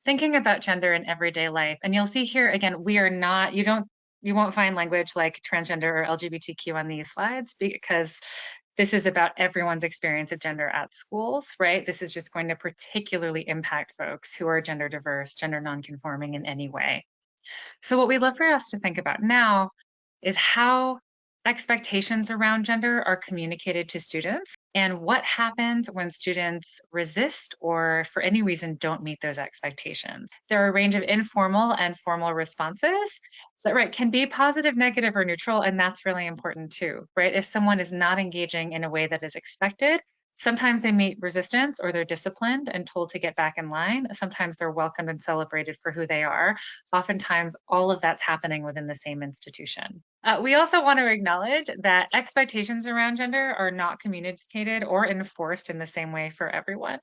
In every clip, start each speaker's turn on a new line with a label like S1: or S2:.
S1: thinking about gender in everyday life. And you'll see here again, we are not, you won't find language like transgender or LGBTQ on these slides because this is about everyone's experience of gender at schools, right? This is just going to particularly impact folks who are gender diverse, gender nonconforming in any way. So what we'd love for us to think about now is how expectations around gender are communicated to students and what happens when students resist or for any reason don't meet those expectations. There are a range of informal and formal responses that, right, can be positive, negative, or neutral, and that's really important too, right? If someone is not engaging in a way that is expected, sometimes they meet resistance or they're disciplined and told to get back in line. Sometimes they're welcomed and celebrated for who they are. Oftentimes, all of that's happening within the same institution. We also want to acknowledge that expectations around gender are not communicated or enforced in the same way for everyone.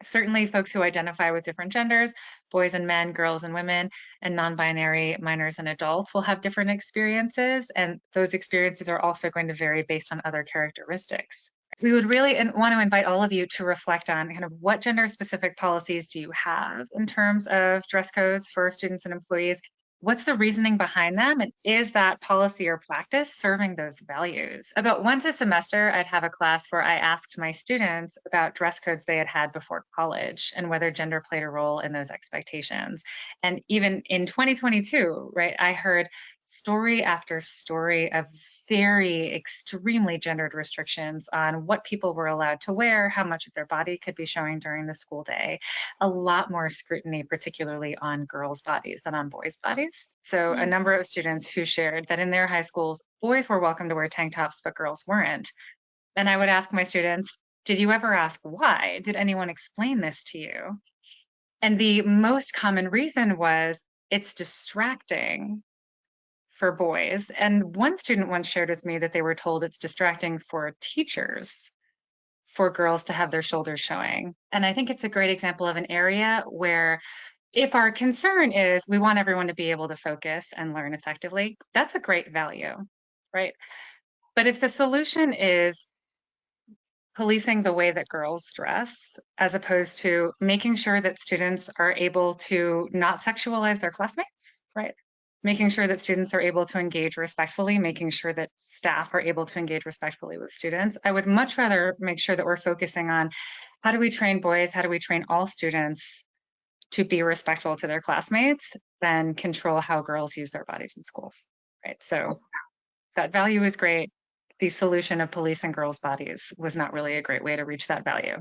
S1: Certainly, folks who identify with different genders, boys and men, girls and women, and non-binary minors and adults will have different experiences, and those experiences are also going to vary based on other characteristics. We would really want to invite all of you to reflect on kind of what gender-specific policies do you have in terms of dress codes for students and employees. What's the reasoning behind them? And is that policy or practice serving those values? About once a semester, I'd have a class where I asked my students about dress codes they had had before college and whether gender played a role in those expectations. And even in 2022, right, I heard story after story of very extremely gendered restrictions on what people were allowed to wear, how much of their body could be showing during the school day. A lot more scrutiny, particularly on girls' bodies than on boys' bodies. So a number of students who shared that in their high schools, boys were welcome to wear tank tops, but girls weren't. And I would ask my students, did you ever ask why? Did anyone explain this to you? And the most common reason was it's distracting for boys. And one student once shared with me that they were told it's distracting for teachers for girls to have their shoulders showing. And I think it's a great example of an area where if our concern is we want everyone to be able to focus and learn effectively, that's a great value, right? But if the solution is policing the way that girls dress, as opposed to making sure that students are able to not sexualize their classmates, right? Making sure that students are able to engage respectfully, making sure that staff are able to engage respectfully with students. I would much rather make sure that we're focusing on how do we train boys, how do we train all students to be respectful to their classmates than control how girls use their bodies in schools, right? So that value is great. The solution of policing girls' bodies was not really a great way to reach that value.